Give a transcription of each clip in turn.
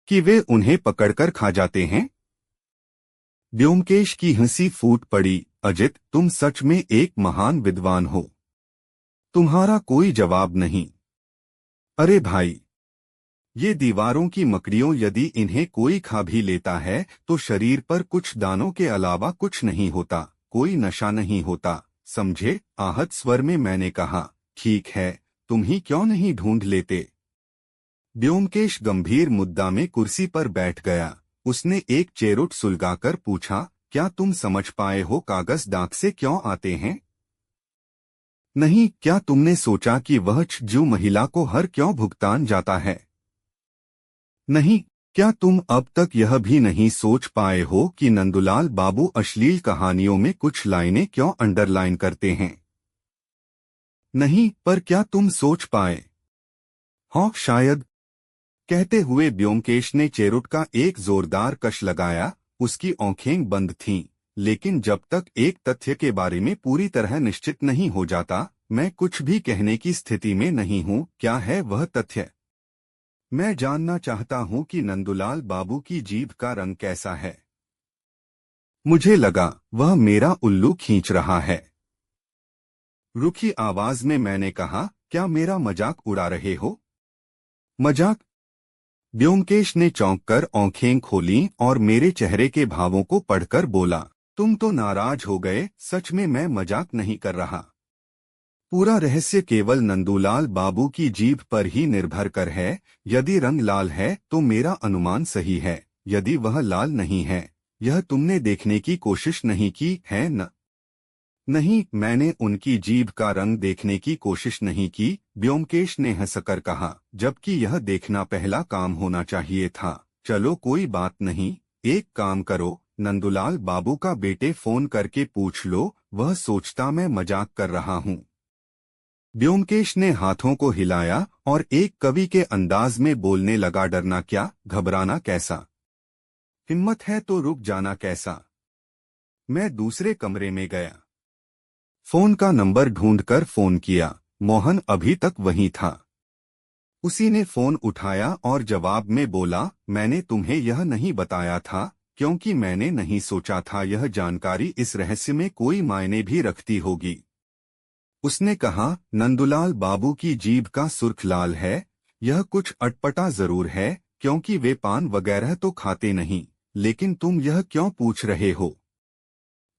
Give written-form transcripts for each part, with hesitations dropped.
कि वे उन्हें पकड़कर खा जाते हैं। ब्योमकेश की हंसी फूट पड़ी। अजित, तुम सच में एक महान विद्वान हो। तुम्हारा कोई जवाब नहीं। अरे भाई, ये दीवारों की मकड़ियों, यदि इन्हें कोई खा भी लेता है तो शरीर पर कुछ दानों के अलावा कुछ नहीं होता, कोई नशा नहीं होता, समझे? आहत स्वर में मैंने कहा, ठीक है, तुम ही क्यों नहीं ढूंढ लेते? ब्योमकेश गंभीर मुद्दा में कुर्सी पर बैठ गया। उसने एक चेरुट सुलगाकर पूछा, क्या तुम समझ पाए हो कागज डाक से क्यों आते हैं? नहीं। क्या तुमने सोचा कि वह छज्जू महिला को हर क्यों भुगतान जाता है? नहीं। क्या तुम अब तक यह भी नहीं सोच पाए हो कि नंदुलाल बाबू अश्लील कहानियों में कुछ लाइनें क्यों अंडरलाइन करते हैं? नहीं। पर क्या तुम सोच पाए? हाँ, शायद। कहते हुए ब्योमकेश ने चेरुट का एक जोरदार कश लगाया। उसकी आंखें बंद थीं, लेकिन जब तक एक तथ्य के बारे में पूरी तरह निश्चित नहीं हो जाता, मैं कुछ भी कहने की स्थिति में नहीं हूँ। क्या है वह तथ्य? मैं जानना चाहता हूं कि नंदुलाल बाबू की जीभ का रंग कैसा है। मुझे लगा वह मेरा उल्लू खींच रहा है। रुखी आवाज में मैंने कहा, क्या मेरा मजाक उड़ा रहे हो? मजाक? ब्योमकेश ने चौंककर आंखें खोलीं और मेरे चेहरे के भावों को पढ़कर बोला, तुम तो नाराज हो गए। सच में मैं मजाक नहीं कर रहा। पूरा रहस्य केवल नंदूलाल बाबू की जीभ पर ही निर्भर कर है। यदि रंग लाल है तो मेरा अनुमान सही है, यदि वह लाल नहीं है, यह तुमने देखने की कोशिश नहीं की है न? नहीं, मैंने उनकी जीभ का रंग देखने की कोशिश नहीं की, ब्योमकेश ने हंसकर कहा, जबकि यह देखना पहला काम होना चाहिए था। चलो कोई बात नहीं, एक काम करो, नंदुलाल बाबू का बेटे फोन करके पूछ लो, वह सोचता मैं मजाक कर रहा हूँ। ब्योमकेश ने हाथों को हिलाया और एक कवि के अंदाज में बोलने लगा, डरना क्या, घबराना कैसा, हिम्मत है तो रुक जाना कैसा। मैं दूसरे कमरे में गया। फोन का नंबर ढूंढकर फोन किया। मोहन अभी तक वहीं था। उसी ने फोन उठाया और जवाब में बोला, मैंने तुम्हें यह नहीं बताया था, क्योंकि मैंने नहीं सोचा था यह जानकारी इस रहस्य में कोई मायने भी रखती होगी। उसने कहा, नंदुलाल बाबू की जीभ का सुर्ख लाल है। यह कुछ अटपटा जरूर है, क्योंकि वे पान वगैरह तो खाते नहीं, लेकिन तुम यह क्यों पूछ रहे हो?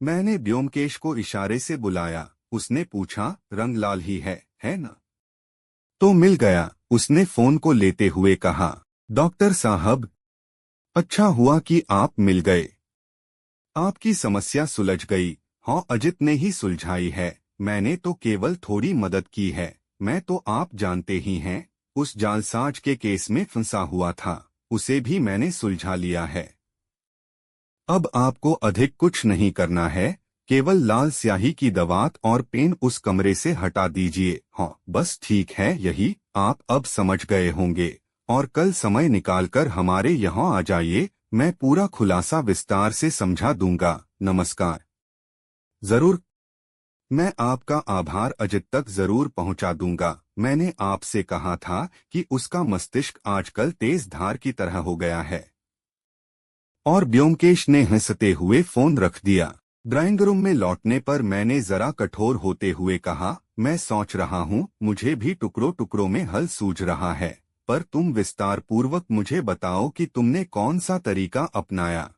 मैंने ब्योमकेश को इशारे से बुलाया। उसने पूछा, रंग लाल ही है न? तो मिल गया, उसने फोन को लेते हुए कहा। डॉक्टर साहब, अच्छा हुआ कि आप मिल गए। आपकी समस्या सुलझ गई। हाँ, अजित ने ही सुलझाई है, मैंने तो केवल थोड़ी मदद की है। मैं तो आप जानते ही हैं, उस जालसाज के केस में फंसा हुआ था, उसे भी मैंने सुलझा लिया है। अब आपको अधिक कुछ नहीं करना है, केवल लाल स्याही की दवात और पेन उस कमरे से हटा दीजिए। हाँ, बस ठीक है यही। आप अब समझ गए होंगे, और कल समय निकालकर हमारे यहाँ आ जाइए, मैं पूरा खुलासा विस्तार से समझा दूंगा। नमस्कार। जरूर। मैं आपका आभार अजित तक जरूर पहुंचा दूंगा। मैंने आपसे कहा था कि उसका मस्तिष्क आजकल तेज धार की तरह हो गया है। और ब्योमकेश ने हंसते हुए फोन रख दिया। ड्राइंग रूम में लौटने पर मैंने जरा कठोर होते हुए कहा, मैं सोच रहा हूँ, मुझे भी टुकड़ों टुकड़ों में हल सूझ रहा है, पर तुम विस्तार पूर्वक मुझे बताओ कि तुमने कौन सा तरीका अपनाया।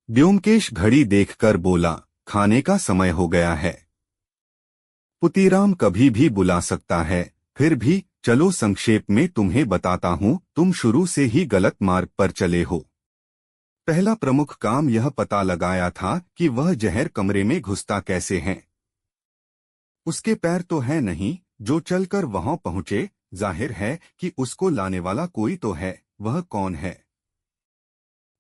ब्योमकेश घड़ी देखकर बोला, खाने का समय हो गया है। पुतीराम कभी भी बुला सकता है, फिर भी चलो संक्षेप में तुम्हें बताता हूँ, तुम शुरू से ही गलत मार्ग पर चले हो। पहला प्रमुख काम यह पता लगाया था कि वह जहर कमरे में घुसता कैसे है। उसके पैर तो है नहीं जो चलकर वहां पहुंचे, जाहिर है कि उसको लाने वाला कोई तो है। वह कौन है?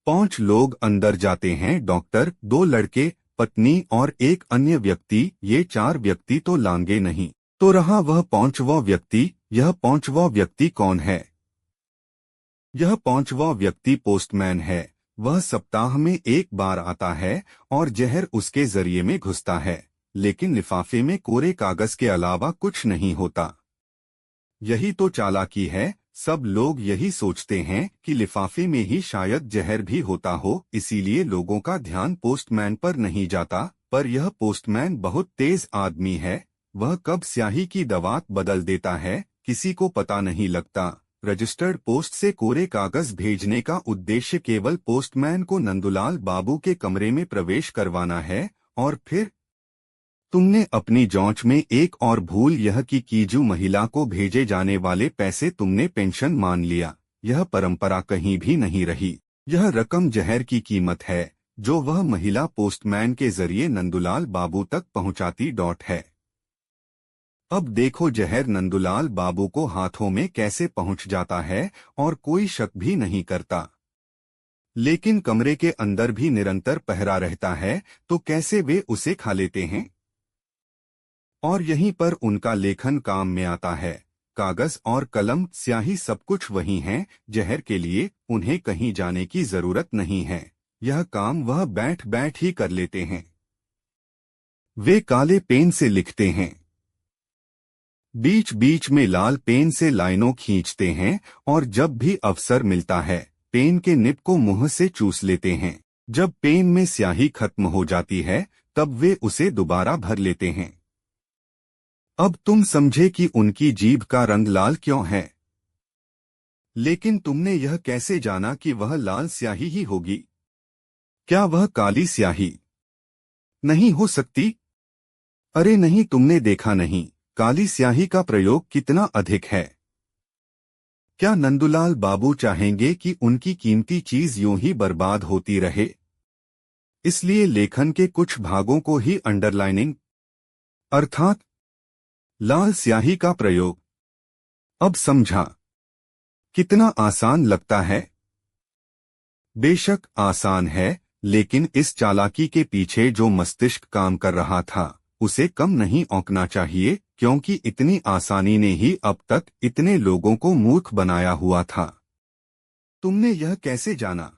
5 लोग अंदर जाते हैं, डॉक्टर, 2 लड़के, पत्नी और एक अन्य व्यक्ति। ये 4 व्यक्ति तो लांगे नहीं, तो रहा वह 5वां व्यक्ति। यह 5वां व्यक्ति कौन है? यह 5वां व्यक्ति पोस्टमैन है। वह सप्ताह में एक बार आता है और जहर उसके जरिए में घुसता है, लेकिन लिफाफे में कोरे कागज के अलावा कुछ नहीं होता। यही तो चालाकी है। सब लोग यही सोचते हैं कि लिफाफे में ही शायद जहर भी होता हो, इसीलिए लोगों का ध्यान पोस्टमैन पर नहीं जाता। पर यह पोस्टमैन बहुत तेज आदमी है, वह कब स्याही की दवात बदल देता है किसी को पता नहीं लगता। रजिस्टर्ड पोस्ट से कोरे कागज भेजने का उद्देश्य केवल पोस्टमैन को नंदुलाल बाबू के कमरे में प्रवेश करवाना है, और फिर तुमने अपनी जांच में एक और भूल यह की जो महिला को भेजे जाने वाले पैसे तुमने पेंशन मान लिया। यह परंपरा कहीं भी नहीं रही। यह रकम जहर की कीमत है जो वह महिला पोस्टमैन के जरिए नंदुलाल बाबू तक पहुंचाती है। अब देखो जहर नंदुलाल बाबू को हाथों में कैसे पहुंच जाता है और कोई शक भी नहीं करता। लेकिन कमरे के अंदर भी निरंतर पहरा रहता है, तो कैसे वे उसे खा लेते हैं? और यहीं पर उनका लेखन काम में आता है। कागज और कलम स्याही सब कुछ वही हैं। जहर के लिए उन्हें कहीं जाने की जरूरत नहीं है, यह काम वह बैठ बैठ ही कर लेते हैं। वे काले पेन से लिखते हैं, बीच बीच में लाल पेन से लाइनों खींचते हैं, और जब भी अवसर मिलता है पेन के निब को मुंह से चूस लेते हैं। जब पेन में स्याही खत्म हो जाती है तब वे उसे दोबारा भर लेते हैं। अब तुम समझे कि उनकी जीभ का रंग लाल क्यों है। लेकिन तुमने यह कैसे जाना कि वह लाल स्याही ही होगी? क्या वह काली स्याही नहीं हो सकती? अरे नहीं, तुमने देखा नहीं काली स्याही का प्रयोग कितना अधिक है। क्या नंदुलाल बाबू चाहेंगे कि उनकी कीमती चीज यूं ही बर्बाद होती रहे? इसलिए लेखन के कुछ भागों को ही अंडरलाइनिंग अर्थात लाल स्याही का प्रयोग। अब समझा कितना आसान लगता है? बेशक आसान है, लेकिन इस चालाकी के पीछे जो मस्तिष्क काम कर रहा था उसे कम नहीं औंकना चाहिए, क्योंकि इतनी आसानी ने ही अब तक इतने लोगों को मूर्ख बनाया हुआ था। तुमने यह कैसे जाना?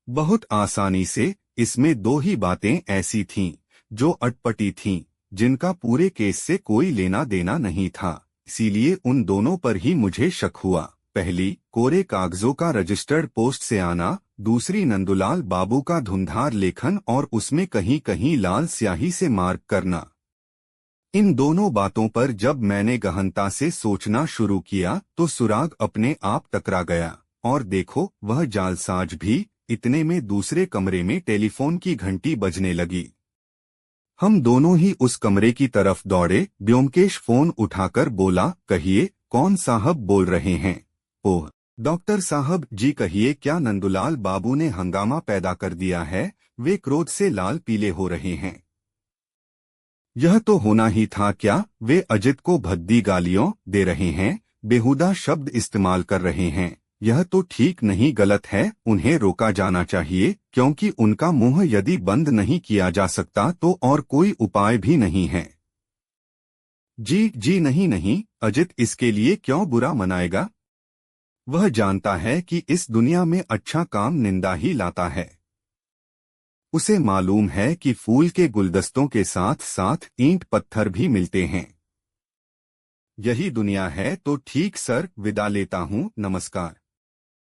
बहुत आसानी से। इसमें दो ही बातें ऐसी थीं जो अटपटी थीं, जिनका पूरे केस से कोई लेना देना नहीं था, इसीलिए उन दोनों पर ही मुझे शक हुआ। पहली, कोरे कागजों का रजिस्टर्ड पोस्ट से आना, दूसरी नंदुलाल बाबू का धुंधार लेखन और उसमें कहीं कहीं लाल स्याही से मार्क करना। इन दोनों बातों पर जब मैंने गहनता से सोचना शुरू किया तो सुराग अपने आप टकरा गया। और देखो वह जालसाज भी। इतने में दूसरे कमरे में टेलीफोन की घंटी बजने लगी। हम दोनों ही उस कमरे की तरफ दौड़े। ब्योमकेश फोन उठाकर बोला, कहिए कौन साहब बोल रहे हैं? ओह डॉक्टर साहब जी, कहिए क्या नंदुलाल बाबू ने हंगामा पैदा कर दिया है? वे क्रोध से लाल पीले हो रहे हैं। यह तो होना ही था क्या? वे अजित को भद्दी गालियों दे रहे हैं, बेहुदा शब्द इस्तेमाल कर रहे हैं। यह तो ठीक नहीं, गलत है, उन्हें रोका जाना चाहिए, क्योंकि उनका मुंह यदि बंद नहीं किया जा सकता तो और कोई उपाय भी नहीं है। जी नहीं नहीं, अजित इसके लिए क्यों बुरा मनाएगा? वह जानता है कि इस दुनिया में अच्छा काम निंदा ही लाता है। उसे मालूम है कि फूल के गुलदस्तों के साथ साथ ईंट पत्थर भी मिलते हैं। यही दुनिया है। तो ठीक सर, विदा लेता हूँ, नमस्कार।